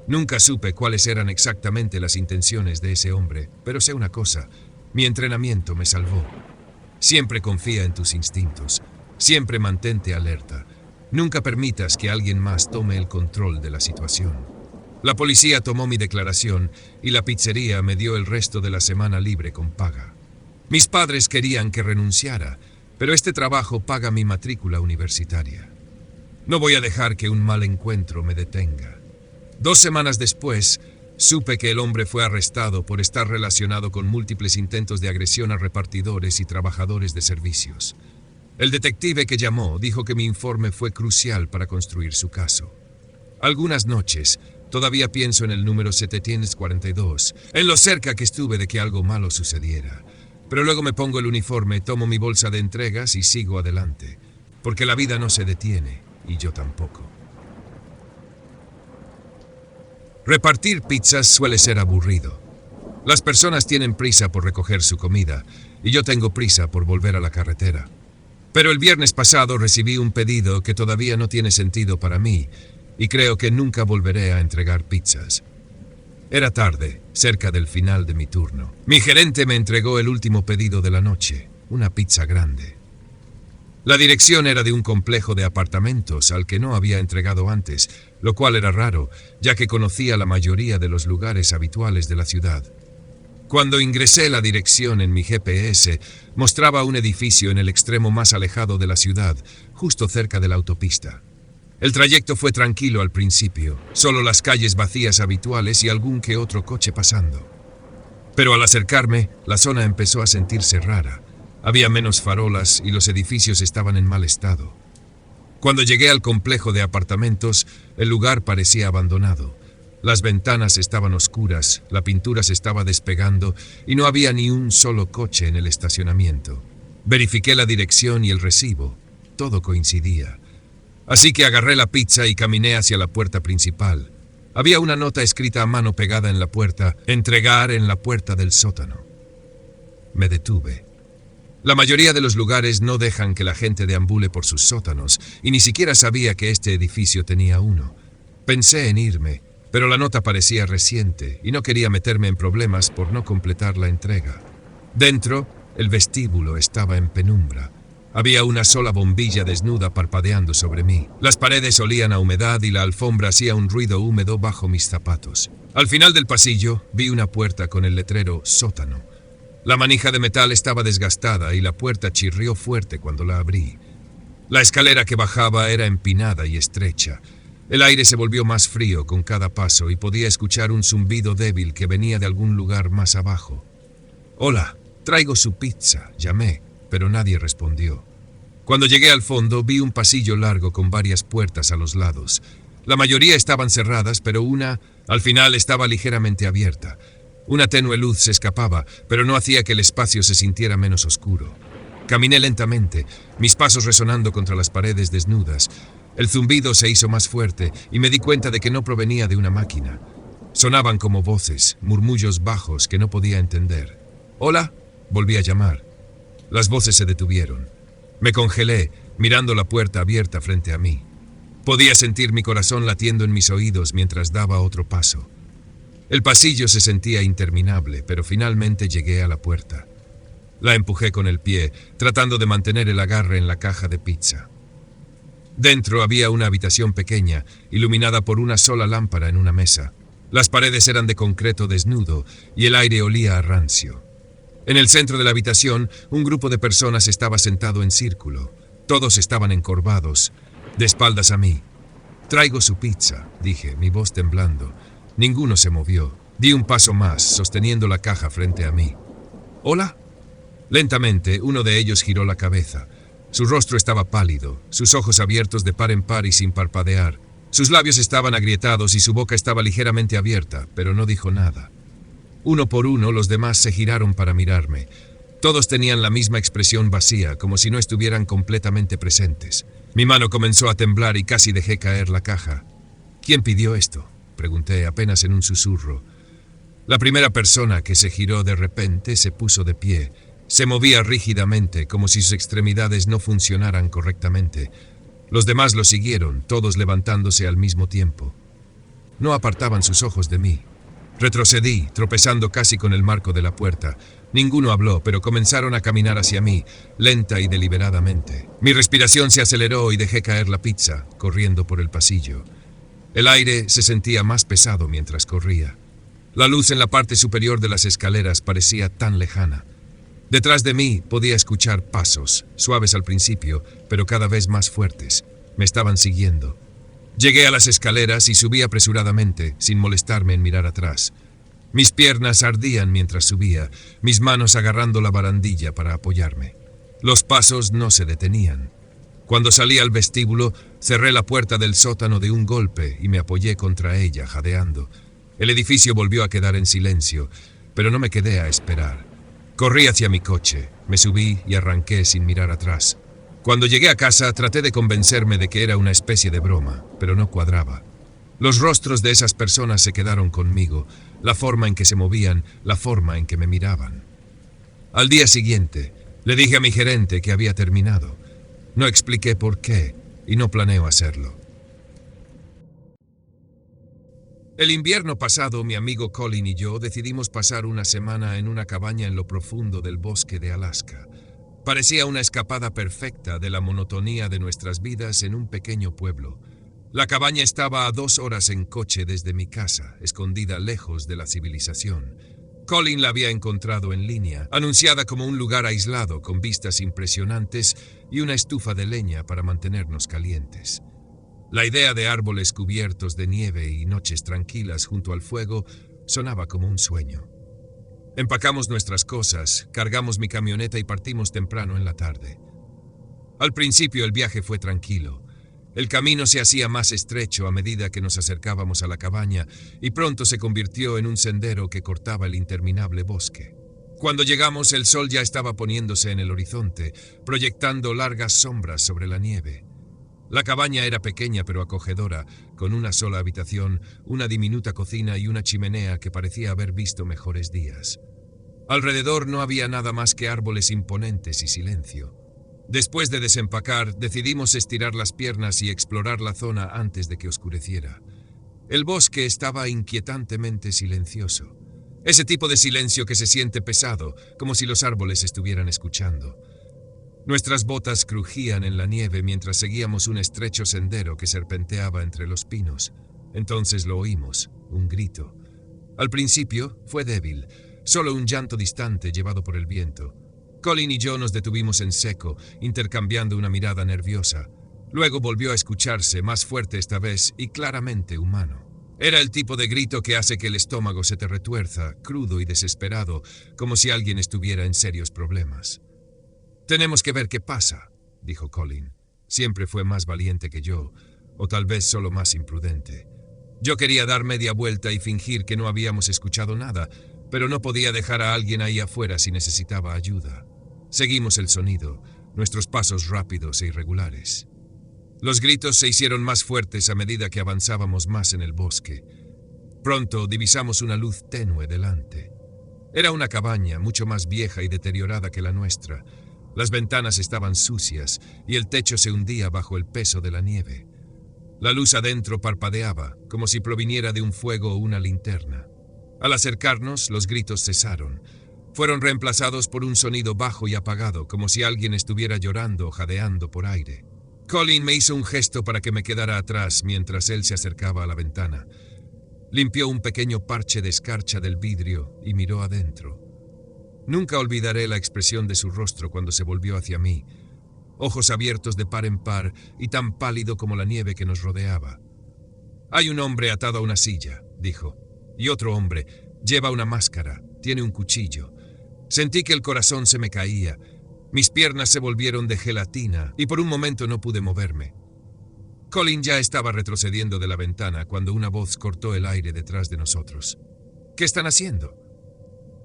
Nunca supe cuáles eran exactamente las intenciones de ese hombre, pero sé una cosa, mi entrenamiento me salvó. Siempre confía en tus instintos, siempre mantente alerta. Nunca permitas que alguien más tome el control de la situación. La policía tomó mi declaración y la pizzería me dio el resto de la semana libre con paga. Mis padres querían que renunciara, pero este trabajo paga mi matrícula universitaria. No voy a dejar que un mal encuentro me detenga. 2 semanas después, supe que el hombre fue arrestado por estar relacionado con múltiples intentos de agresión a repartidores y trabajadores de servicios. El detective que llamó dijo que mi informe fue crucial para construir su caso. Algunas noches, todavía pienso en el número 742, en lo cerca que estuve de que algo malo sucediera. Pero luego me pongo el uniforme, tomo mi bolsa de entregas y sigo adelante, porque la vida no se detiene, y yo tampoco. Repartir pizzas suele ser aburrido. Las personas tienen prisa por recoger su comida, y yo tengo prisa por volver a la carretera. Pero el viernes pasado recibí un pedido que todavía no tiene sentido para mí, y creo que nunca volveré a entregar pizzas. Era tarde, cerca del final de mi turno. Mi gerente me entregó el último pedido de la noche, una pizza grande. La dirección era de un complejo de apartamentos al que no había entregado antes, lo cual era raro, ya que conocía la mayoría de los lugares habituales de la ciudad. Cuando ingresé la dirección en mi GPS, mostraba un edificio en el extremo más alejado de la ciudad, justo cerca de la autopista. El trayecto fue tranquilo al principio, solo las calles vacías habituales y algún que otro coche pasando. Pero al acercarme, la zona empezó a sentirse rara. Había menos farolas y los edificios estaban en mal estado. Cuando llegué al complejo de apartamentos, el lugar parecía abandonado. Las ventanas estaban oscuras, la pintura se estaba despegando y no había ni un solo coche en el estacionamiento. Verifiqué la dirección y el recibo. Todo coincidía. Así que agarré la pizza y caminé hacia la puerta principal. Había una nota escrita a mano pegada en la puerta: entregar en la puerta del sótano. Me detuve. La mayoría de los lugares no dejan que la gente deambule por sus sótanos, y ni siquiera sabía que este edificio tenía uno. Pensé en irme, pero la nota parecía reciente y no quería meterme en problemas por no completar la entrega. Dentro, el vestíbulo estaba en penumbra. Había una sola bombilla desnuda parpadeando sobre mí. Las paredes olían a humedad y la alfombra hacía un ruido húmedo bajo mis zapatos. Al final del pasillo, vi una puerta con el letrero sótano. La manija de metal estaba desgastada y la puerta chirrió fuerte cuando la abrí. La escalera que bajaba era empinada y estrecha. El aire se volvió más frío con cada paso y podía escuchar un zumbido débil que venía de algún lugar más abajo. «Hola, traigo su pizza», llamé, pero nadie respondió. Cuando llegué al fondo, vi un pasillo largo con varias puertas a los lados. La mayoría estaban cerradas, pero una, al final, estaba ligeramente abierta. Una tenue luz se escapaba, pero no hacía que el espacio se sintiera menos oscuro. Caminé lentamente, mis pasos resonando contra las paredes desnudas. El zumbido se hizo más fuerte y me di cuenta de que no provenía de una máquina. Sonaban como voces, murmullos bajos que no podía entender. «Hola», volví a llamar. Las voces se detuvieron. Me congelé, mirando la puerta abierta frente a mí. Podía sentir mi corazón latiendo en mis oídos mientras daba otro paso. El pasillo se sentía interminable, pero finalmente llegué a la puerta. La empujé con el pie, tratando de mantener el agarre en la caja de pizza. Dentro había una habitación pequeña, iluminada por una sola lámpara en una mesa. Las paredes eran de concreto desnudo y el aire olía a rancio. En el centro de la habitación, un grupo de personas estaba sentado en círculo. Todos estaban encorvados, de espaldas a mí. «Traigo su pizza», dije, mi voz temblando. Ninguno se movió. Di un paso más, sosteniendo la caja frente a mí. «¿Hola?» Lentamente, uno de ellos giró la cabeza. Su rostro estaba pálido, sus ojos abiertos de par en par y sin parpadear. Sus labios estaban agrietados y su boca estaba ligeramente abierta, pero no dijo nada. Uno por uno, los demás se giraron para mirarme. Todos tenían la misma expresión vacía, como si no estuvieran completamente presentes. Mi mano comenzó a temblar y casi dejé caer la caja. ¿Quién pidió esto?, pregunté apenas en un susurro. La primera persona que se giró de repente se puso de pie. Se movía rígidamente, como si sus extremidades no funcionaran correctamente. Los demás lo siguieron, todos levantándose al mismo tiempo. No apartaban sus ojos de mí. Retrocedí, tropezando casi con el marco de la puerta. Ninguno habló, pero comenzaron a caminar hacia mí, lenta y deliberadamente. Mi respiración se aceleró y dejé caer la pizza, corriendo por el pasillo. El aire se sentía más pesado mientras corría. La luz en la parte superior de las escaleras parecía tan lejana. Detrás de mí podía escuchar pasos, suaves al principio, pero cada vez más fuertes. Me estaban siguiendo. Llegué a las escaleras y subí apresuradamente, sin molestarme en mirar atrás. Mis piernas ardían mientras subía, mis manos agarrando la barandilla para apoyarme. Los pasos no se detenían. Cuando salí al vestíbulo, cerré la puerta del sótano de un golpe y me apoyé contra ella, jadeando. El edificio volvió a quedar en silencio, pero no me quedé a esperar. Corrí hacia mi coche, me subí y arranqué sin mirar atrás. Cuando llegué a casa, traté de convencerme de que era una especie de broma, pero no cuadraba. Los rostros de esas personas se quedaron conmigo, la forma en que se movían, la forma en que me miraban. Al día siguiente, le dije a mi gerente que había terminado. No expliqué por qué, y no planeo hacerlo. El invierno pasado, mi amigo Colin y yo decidimos pasar una semana en una cabaña en lo profundo del bosque de Alaska. Parecía una escapada perfecta de la monotonía de nuestras vidas en un pequeño pueblo. La cabaña estaba a 2 horas en coche desde mi casa, escondida lejos de la civilización. Colin la había encontrado en línea, anunciada como un lugar aislado con vistas impresionantes y una estufa de leña para mantenernos calientes. La idea de árboles cubiertos de nieve y noches tranquilas junto al fuego sonaba como un sueño. Empacamos nuestras cosas, cargamos mi camioneta y partimos temprano en la tarde. Al principio el viaje fue tranquilo. El camino se hacía más estrecho a medida que nos acercábamos a la cabaña y pronto se convirtió en un sendero que cortaba el interminable bosque. Cuando llegamos, el sol ya estaba poniéndose en el horizonte, proyectando largas sombras sobre la nieve. La cabaña era pequeña pero acogedora, con una sola habitación, una diminuta cocina y una chimenea que parecía haber visto mejores días. Alrededor no había nada más que árboles imponentes y silencio. Después de desempacar, decidimos estirar las piernas y explorar la zona antes de que oscureciera. El bosque estaba inquietantemente silencioso. Ese tipo de silencio que se siente pesado, como si los árboles estuvieran escuchando. Nuestras botas crujían en la nieve mientras seguíamos un estrecho sendero que serpenteaba entre los pinos. Entonces lo oímos, un grito. Al principio fue débil, solo un llanto distante llevado por el viento. Colin y yo nos detuvimos en seco, intercambiando una mirada nerviosa. Luego volvió a escucharse, más fuerte esta vez y claramente humano. Era el tipo de grito que hace que el estómago se te retuerza, crudo y desesperado, como si alguien estuviera en serios problemas. «Tenemos que ver qué pasa», dijo Colin. Siempre fue más valiente que yo, o tal vez solo más imprudente. Yo quería dar media vuelta y fingir que no habíamos escuchado nada, pero no podía dejar a alguien ahí afuera si necesitaba ayuda. Seguimos el sonido, nuestros pasos rápidos e irregulares. Los gritos se hicieron más fuertes a medida que avanzábamos más en el bosque. Pronto divisamos una luz tenue delante. Era una cabaña mucho más vieja y deteriorada que la nuestra. Las ventanas estaban sucias y el techo se hundía bajo el peso de la nieve. La luz adentro parpadeaba, como si proviniera de un fuego o una linterna. Al acercarnos, los gritos cesaron. Fueron reemplazados por un sonido bajo y apagado, como si alguien estuviera llorando o jadeando por aire. Colin me hizo un gesto para que me quedara atrás mientras él se acercaba a la ventana. Limpió un pequeño parche de escarcha del vidrio y miró adentro. Nunca olvidaré la expresión de su rostro cuando se volvió hacia mí, ojos abiertos de par en par y tan pálido como la nieve que nos rodeaba. «Hay un hombre atado a una silla», dijo, «y otro hombre lleva una máscara, tiene un cuchillo». Sentí que el corazón se me caía, mis piernas se volvieron de gelatina y por un momento no pude moverme. Colin ya estaba retrocediendo de la ventana cuando una voz cortó el aire detrás de nosotros. «¿Qué están haciendo?»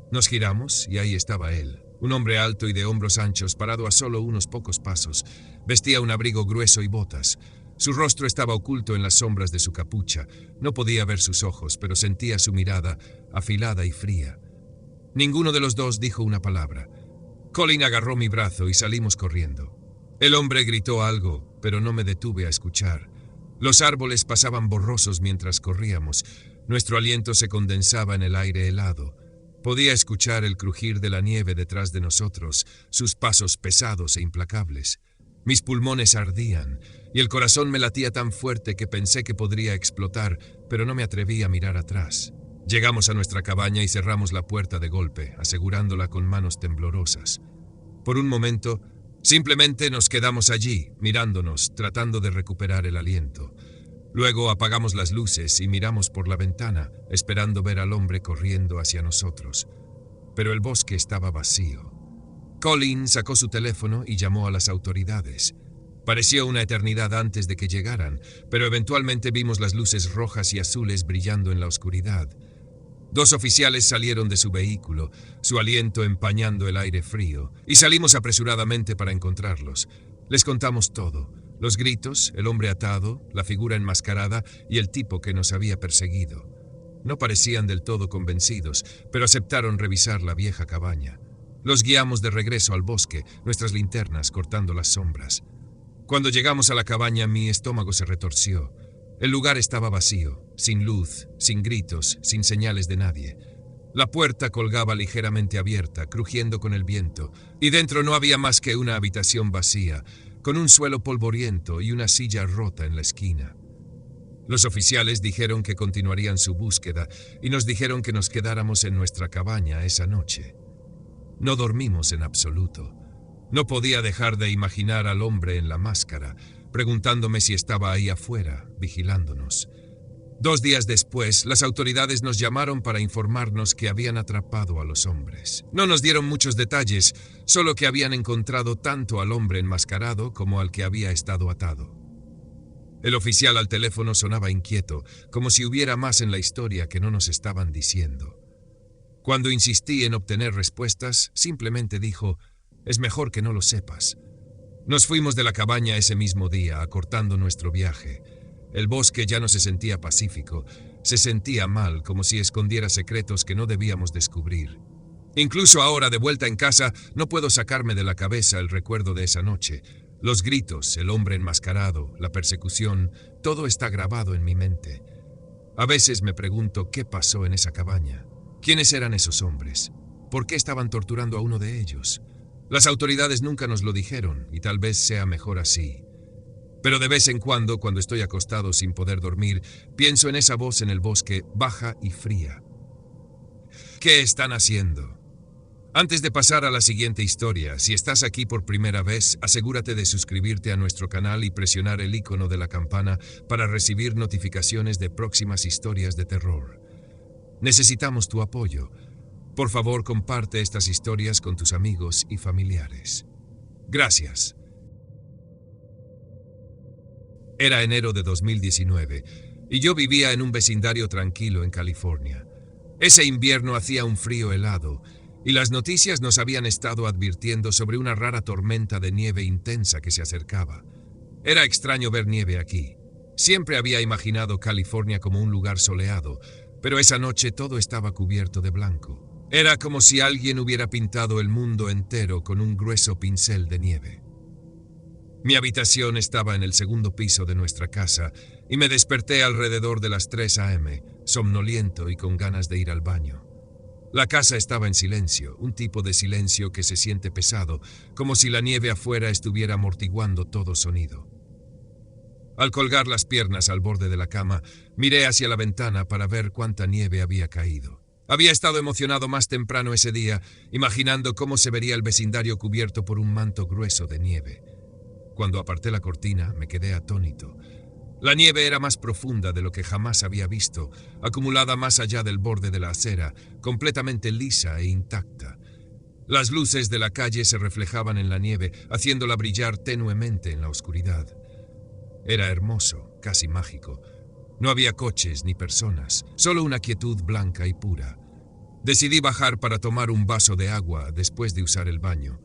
Nos giramos y ahí estaba él, Un hombre alto y de hombros anchos, parado a solo unos pocos pasos, vestía un abrigo grueso y botas. Su rostro estaba oculto en las sombras de su capucha. No podía ver sus ojos, pero sentía su mirada, afilada y fría. Ninguno de los dos dijo una palabra. Colin agarró mi brazo y salimos corriendo. El hombre gritó algo, pero no me detuve a escuchar. Los árboles pasaban borrosos mientras corríamos. Nuestro aliento se condensaba en el aire helado. Podía escuchar el crujir de la nieve detrás de nosotros, sus pasos pesados e implacables. Mis pulmones ardían, y el corazón me latía tan fuerte que pensé que podría explotar, pero no me atreví a mirar atrás. Llegamos a nuestra cabaña y cerramos la puerta de golpe, asegurándola con manos temblorosas. Por un momento, simplemente nos quedamos allí, mirándonos, tratando de recuperar el aliento. Luego apagamos las luces y miramos por la ventana, esperando ver al hombre corriendo hacia nosotros. Pero el bosque estaba vacío. Colin sacó su teléfono y llamó a las autoridades. Pareció una eternidad antes de que llegaran, pero eventualmente vimos las luces rojas y azules brillando en la oscuridad. 2 oficiales salieron de su vehículo, su aliento empañando el aire frío, y salimos apresuradamente para encontrarlos. Les contamos todo: los gritos, el hombre atado, la figura enmascarada y el tipo que nos había perseguido. No parecían del todo convencidos, pero aceptaron revisar la vieja cabaña. Los guiamos de regreso al bosque, nuestras linternas cortando las sombras. Cuando llegamos a la cabaña, mi estómago se retorció. El lugar estaba vacío, sin luz, sin gritos, sin señales de nadie. La puerta colgaba ligeramente abierta, crujiendo con el viento, y dentro no había más que una habitación vacía, con un suelo polvoriento y una silla rota en la esquina. Los oficiales dijeron que continuarían su búsqueda y nos dijeron que nos quedáramos en nuestra cabaña esa noche. No dormimos en absoluto. No podía dejar de imaginar al hombre en la máscara, preguntándome si estaba ahí afuera, vigilándonos. 2 días después, las autoridades nos llamaron para informarnos que habían atrapado a los hombres. No nos dieron muchos detalles, solo que habían encontrado tanto al hombre enmascarado como al que había estado atado. El oficial al teléfono sonaba inquieto, como si hubiera más en la historia que no nos estaban diciendo. Cuando insistí en obtener respuestas, simplemente dijo: «Es mejor que no lo sepas». Nos fuimos de la cabaña ese mismo día, acortando nuestro viaje. El bosque ya no se sentía pacífico, se sentía mal, como si escondiera secretos que no debíamos descubrir. Incluso ahora, de vuelta en casa, no puedo sacarme de la cabeza el recuerdo de esa noche. Los gritos, el hombre enmascarado, la persecución, todo está grabado en mi mente. A veces me pregunto qué pasó en esa cabaña. ¿Quiénes eran esos hombres? ¿Por qué estaban torturando a uno de ellos? Las autoridades nunca nos lo dijeron, y tal vez sea mejor así. Pero de vez en cuando estoy acostado sin poder dormir, pienso en esa voz en el bosque, baja y fría. ¿Qué están haciendo? Antes de pasar a la siguiente historia, si estás aquí por primera vez, asegúrate de suscribirte a nuestro canal y presionar el icono de la campana para recibir notificaciones de próximas historias de terror. Necesitamos tu apoyo. Por favor, comparte estas historias con tus amigos y familiares. Gracias. Era enero de 2019 y yo vivía en un vecindario tranquilo en California. Ese invierno hacía un frío helado y las noticias nos habían estado advirtiendo sobre una rara tormenta de nieve intensa que se acercaba. Era extraño ver nieve aquí. Siempre había imaginado California como un lugar soleado, pero esa noche todo estaba cubierto de blanco. Era como si alguien hubiera pintado el mundo entero con un grueso pincel de nieve. Mi habitación estaba en el segundo piso de nuestra casa y me desperté alrededor de las 3 a.m., somnoliento y con ganas de ir al baño. La casa estaba en silencio, un tipo de silencio que se siente pesado, como si la nieve afuera estuviera amortiguando todo sonido. Al colgar las piernas al borde de la cama, miré hacia la ventana para ver cuánta nieve había caído. Había estado emocionado más temprano ese día, imaginando cómo se vería el vecindario cubierto por un manto grueso de nieve. Cuando aparté la cortina, me quedé atónito. La nieve era más profunda de lo que jamás había visto, acumulada más allá del borde de la acera, completamente lisa e intacta. Las luces de la calle se reflejaban en la nieve, haciéndola brillar tenuemente en la oscuridad. Era hermoso, casi mágico. No había coches ni personas, solo una quietud blanca y pura. Decidí bajar para tomar un vaso de agua después de usar el baño.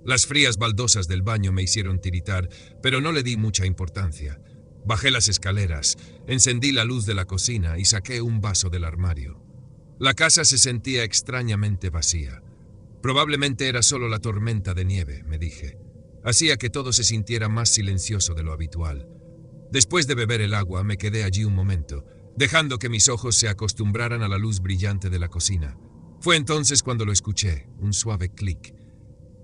Las frías baldosas del baño me hicieron tiritar, pero no le di mucha importancia. Bajé las escaleras, encendí la luz de la cocina y saqué un vaso del armario. La casa se sentía extrañamente vacía. Probablemente era solo la tormenta de nieve, me dije. Hacía que todo se sintiera más silencioso de lo habitual. Después de beber el agua, me quedé allí un momento, dejando que mis ojos se acostumbraran a la luz brillante de la cocina. Fue entonces cuando lo escuché, un suave clic.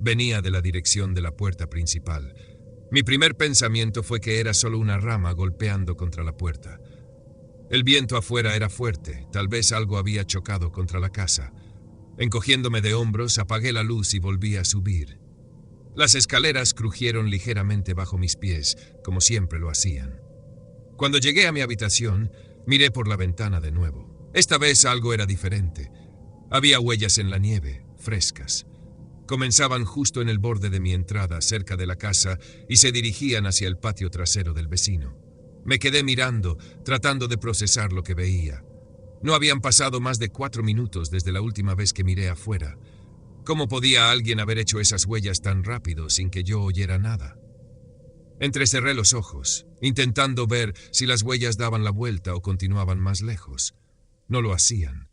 Venía de la dirección de la puerta principal. Mi primer pensamiento fue que era solo una rama golpeando contra la puerta. El viento afuera era fuerte, tal vez algo había chocado contra la casa. Encogiéndome de hombros, apagué la luz y volví a subir. Las escaleras crujieron ligeramente bajo mis pies, como siempre lo hacían. Cuando llegué a mi habitación, miré por la ventana de nuevo. Esta vez algo era diferente. Había huellas en la nieve, frescas. Comenzaban justo en el borde de mi entrada, cerca de la casa, y se dirigían hacia el patio trasero del vecino. Me quedé mirando, tratando de procesar lo que veía. No habían pasado más de 4 minutos desde la última vez que miré afuera. ¿Cómo podía alguien haber hecho esas huellas tan rápido sin que yo oyera nada? Entrecerré los ojos, intentando ver si las huellas daban la vuelta o continuaban más lejos. No lo hacían.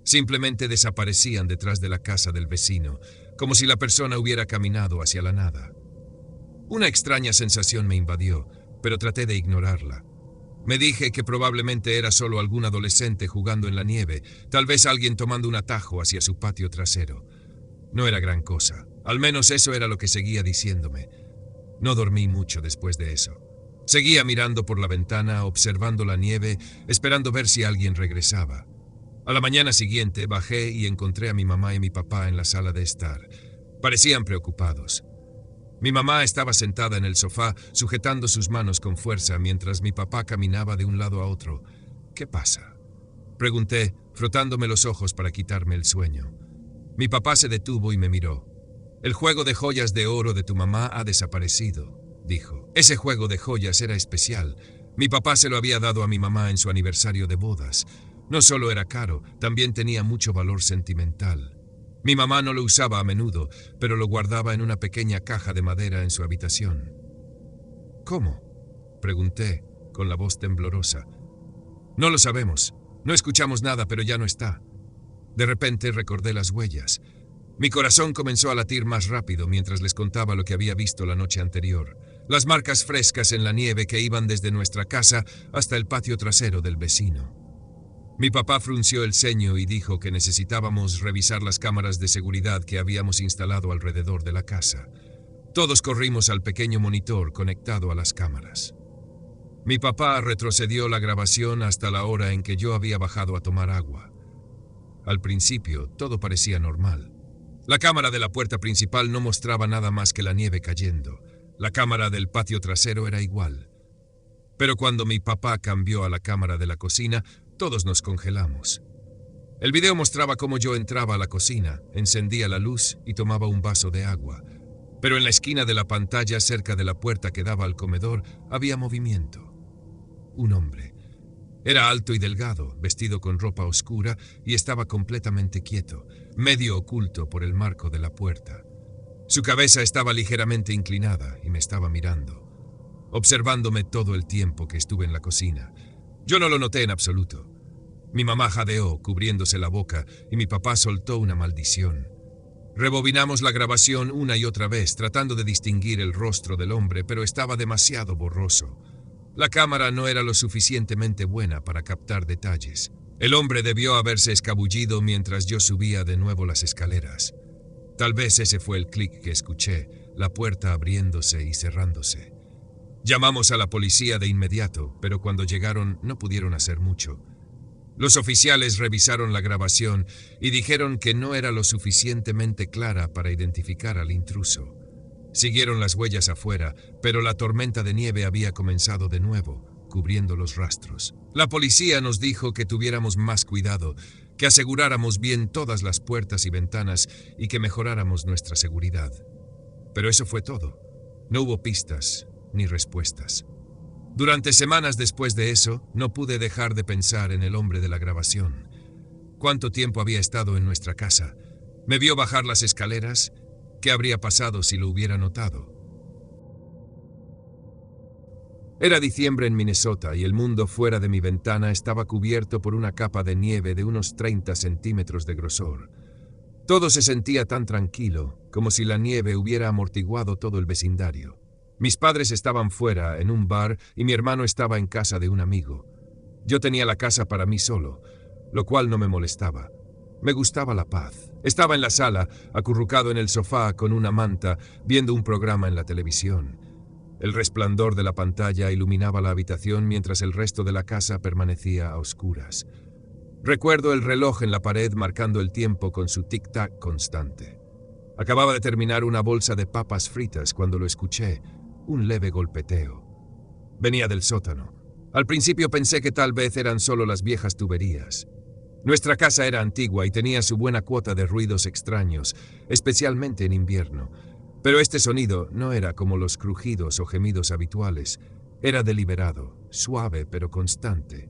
Simplemente desaparecían detrás de la casa del vecino, como si la persona hubiera caminado hacia la nada. Una extraña sensación me invadió, pero traté de ignorarla. Me dije que probablemente era solo algún adolescente jugando en la nieve, tal vez alguien tomando un atajo hacia su patio trasero. No era gran cosa, al menos eso era lo que seguía diciéndome. No dormí mucho después de eso. Seguía mirando por la ventana, observando la nieve, esperando ver si alguien regresaba. A la mañana siguiente bajé y encontré a mi mamá y mi papá en la sala de estar. Parecían preocupados. Mi mamá estaba sentada en el sofá, sujetando sus manos con fuerza, mientras mi papá caminaba de un lado a otro. ¿Qué pasa?, pregunté, frotándome los ojos para quitarme el sueño. Mi papá se detuvo y me miró. «El juego de joyas de oro de tu mamá ha desaparecido», dijo. Ese juego de joyas era especial. Mi papá se lo había dado a mi mamá en su aniversario de bodas. No solo era caro, también tenía mucho valor sentimental. Mi mamá no lo usaba a menudo, pero lo guardaba en una pequeña caja de madera en su habitación. «¿Cómo?», pregunté, con la voz temblorosa. «No lo sabemos. No escuchamos nada, pero ya no está». De repente recordé las huellas. Mi corazón comenzó a latir más rápido mientras les contaba lo que había visto la noche anterior. Las marcas frescas en la nieve que iban desde nuestra casa hasta el patio trasero del vecino. Mi papá frunció el ceño y dijo que necesitábamos revisar las cámaras de seguridad que habíamos instalado alrededor de la casa. Todos corrimos al pequeño monitor conectado a las cámaras. Mi papá retrocedió la grabación hasta la hora en que yo había bajado a tomar agua. Al principio, todo parecía normal. La cámara de la puerta principal no mostraba nada más que la nieve cayendo. La cámara del patio trasero era igual. Pero cuando mi papá cambió a la cámara de la cocina, todos nos congelamos. El video mostraba cómo yo entraba a la cocina, encendía la luz y tomaba un vaso de agua. Pero en la esquina de la pantalla, cerca de la puerta que daba al comedor, había movimiento. Un hombre. Era alto y delgado, vestido con ropa oscura y estaba completamente quieto, medio oculto por el marco de la puerta. Su cabeza estaba ligeramente inclinada y me estaba mirando, observándome todo el tiempo que estuve en la cocina. Yo no lo noté en absoluto. Mi mamá jadeó, cubriéndose la boca, y mi papá soltó una maldición. Rebobinamos la grabación una y otra vez, tratando de distinguir el rostro del hombre, pero estaba demasiado borroso. La cámara no era lo suficientemente buena para captar detalles. El hombre debió haberse escabullido mientras yo subía de nuevo las escaleras. Tal vez ese fue el clic que escuché, la puerta abriéndose y cerrándose. Llamamos a la policía de inmediato, pero cuando llegaron no pudieron hacer mucho. Los oficiales revisaron la grabación y dijeron que no era lo suficientemente clara para identificar al intruso. Siguieron las huellas afuera, pero la tormenta de nieve había comenzado de nuevo, cubriendo los rastros. La policía nos dijo que tuviéramos más cuidado, que aseguráramos bien todas las puertas y ventanas y que mejoráramos nuestra seguridad. Pero eso fue todo. No hubo pistas ni respuestas. Durante semanas después de eso, no pude dejar de pensar en el hombre de la grabación. ¿Cuánto tiempo había estado en nuestra casa? ¿Me vio bajar las escaleras? ¿Qué habría pasado si lo hubiera notado? Era diciembre en Minnesota y el mundo fuera de mi ventana estaba cubierto por una capa de nieve de unos 30 centímetros de grosor. Todo se sentía tan tranquilo, como si la nieve hubiera amortiguado todo el vecindario. Mis padres estaban fuera, en un bar, y mi hermano estaba en casa de un amigo. Yo tenía la casa para mí solo, lo cual no me molestaba. Me gustaba la paz. Estaba en la sala, acurrucado en el sofá con una manta, viendo un programa en la televisión. El resplandor de la pantalla iluminaba la habitación mientras el resto de la casa permanecía a oscuras. Recuerdo el reloj en la pared marcando el tiempo con su tic-tac constante. Acababa de terminar una bolsa de papas fritas cuando lo escuché, un leve golpeteo. Venía del sótano. Al principio pensé que tal vez eran solo las viejas tuberías. Nuestra casa era antigua y tenía su buena cuota de ruidos extraños, especialmente en invierno. Pero este sonido no era como los crujidos o gemidos habituales. Era deliberado, suave pero constante.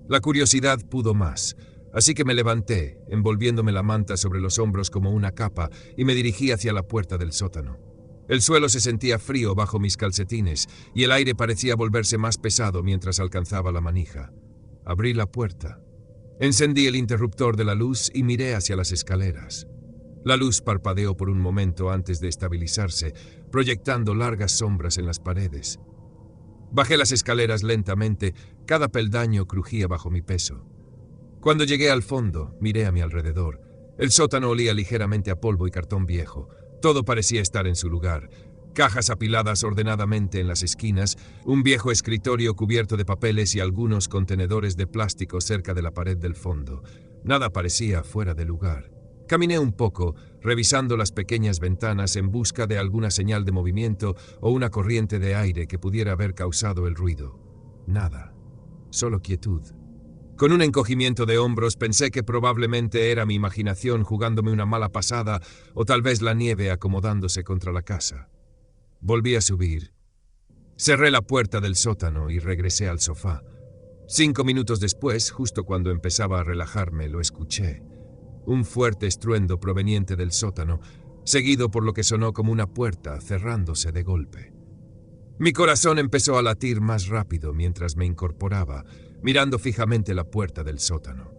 La curiosidad pudo más, así que me levanté, envolviéndome la manta sobre los hombros como una capa, y me dirigí hacia la puerta del sótano. El suelo se sentía frío bajo mis calcetines, y el aire parecía volverse más pesado mientras alcanzaba la manija. Abrí la puerta. Encendí el interruptor de la luz y miré hacia las escaleras. La luz parpadeó por un momento antes de estabilizarse, proyectando largas sombras en las paredes. Bajé las escaleras lentamente, cada peldaño crujía bajo mi peso. Cuando llegué al fondo, miré a mi alrededor. El sótano olía ligeramente a polvo y cartón viejo. Todo parecía estar en su lugar. Cajas apiladas ordenadamente en las esquinas, un viejo escritorio cubierto de papeles y algunos contenedores de plástico cerca de la pared del fondo. Nada parecía fuera de lugar. Caminé un poco, revisando las pequeñas ventanas en busca de alguna señal de movimiento o una corriente de aire que pudiera haber causado el ruido. Nada. Solo quietud. Con un encogimiento de hombros pensé que probablemente era mi imaginación jugándome una mala pasada o tal vez la nieve acomodándose contra la casa. Volví a subir. Cerré la puerta del sótano y regresé al sofá. 5 minutos después, justo cuando empezaba a relajarme, lo escuché. Un fuerte estruendo proveniente del sótano, seguido por lo que sonó como una puerta cerrándose de golpe. Mi corazón empezó a latir más rápido mientras me incorporaba, mirando fijamente la puerta del sótano.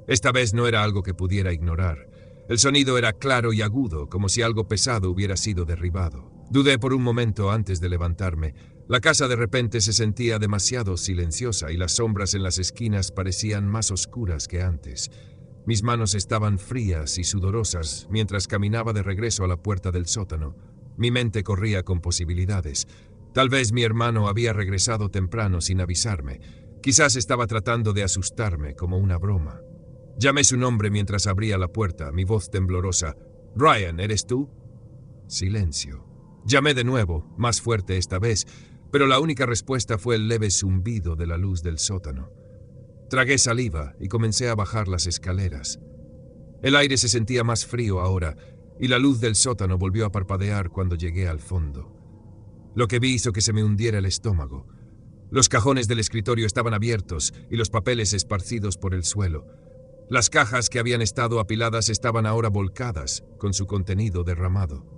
Esta vez no era algo que pudiera ignorar. El sonido era claro y agudo, como si algo pesado hubiera sido derribado. Dudé por un momento antes de levantarme. La casa de repente se sentía demasiado silenciosa y las sombras en las esquinas parecían más oscuras que antes. Mis manos estaban frías y sudorosas mientras caminaba de regreso a la puerta del sótano. Mi mente corría con posibilidades. Tal vez mi hermano había regresado temprano sin avisarme. Quizás estaba tratando de asustarme como una broma. Llamé su nombre mientras abría la puerta, mi voz temblorosa. «Ryan, ¿eres tú?» Silencio. Llamé de nuevo, más fuerte esta vez, pero la única respuesta fue el leve zumbido de la luz del sótano. Tragué saliva y comencé a bajar las escaleras. El aire se sentía más frío ahora, y la luz del sótano volvió a parpadear cuando llegué al fondo. Lo que vi hizo que se me hundiera el estómago. Los cajones del escritorio estaban abiertos y los papeles esparcidos por el suelo. Las cajas que habían estado apiladas estaban ahora volcadas, con su contenido derramado.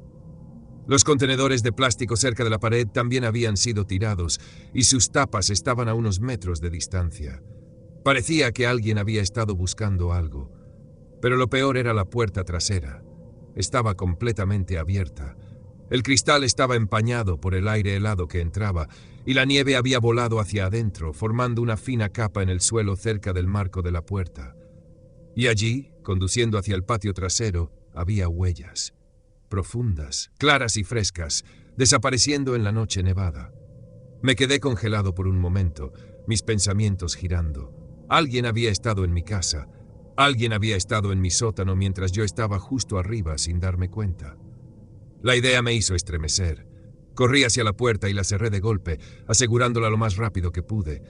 Los contenedores de plástico cerca de la pared también habían sido tirados, y sus tapas estaban a unos metros de distancia. Parecía que alguien había estado buscando algo. Pero lo peor era la puerta trasera. Estaba completamente abierta. El cristal estaba empañado por el aire helado que entraba, y la nieve había volado hacia adentro, formando una fina capa en el suelo cerca del marco de la puerta. Y allí, conduciendo hacia el patio trasero, había huellas. Profundas, claras y frescas, desapareciendo en la noche nevada. Me quedé congelado por un momento, mis pensamientos girando. Alguien había estado en mi casa. Alguien había estado en mi sótano mientras yo estaba justo arriba sin darme cuenta. La idea me hizo estremecer. Corrí hacia la puerta y la cerré de golpe, asegurándola lo más rápido que pude.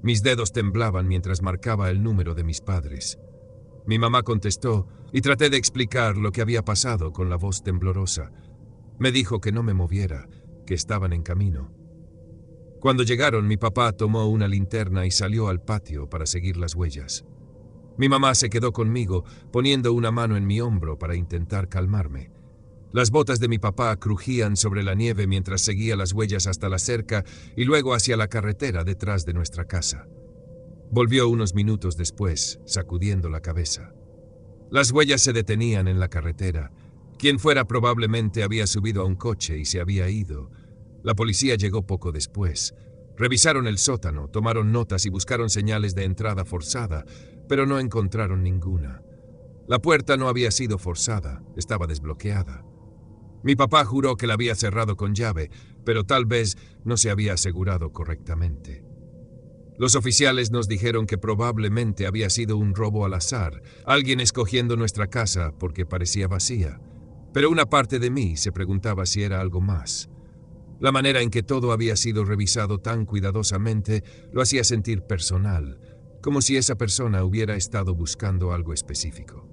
Mis dedos temblaban mientras marcaba el número de mis padres. Mi mamá contestó y traté de explicar lo que había pasado con la voz temblorosa. Me dijo que no me moviera, que estaban en camino. Cuando llegaron, mi papá tomó una linterna y salió al patio para seguir las huellas. Mi mamá se quedó conmigo, poniendo una mano en mi hombro para intentar calmarme. Las botas de mi papá crujían sobre la nieve mientras seguía las huellas hasta la cerca y luego hacia la carretera detrás de nuestra casa. Volvió unos minutos después, sacudiendo la cabeza. Las huellas se detenían en la carretera. Quien fuera probablemente había subido a un coche y se había ido. La policía llegó poco después. Revisaron el sótano, tomaron notas y buscaron señales de entrada forzada, pero no encontraron ninguna. La puerta no había sido forzada, estaba desbloqueada. Mi papá juró que la había cerrado con llave, pero tal vez no se había asegurado correctamente. Los oficiales nos dijeron que probablemente había sido un robo al azar, alguien escogiendo nuestra casa porque parecía vacía. Pero una parte de mí se preguntaba si era algo más. La manera en que todo había sido revisado tan cuidadosamente lo hacía sentir personal, como si esa persona hubiera estado buscando algo específico.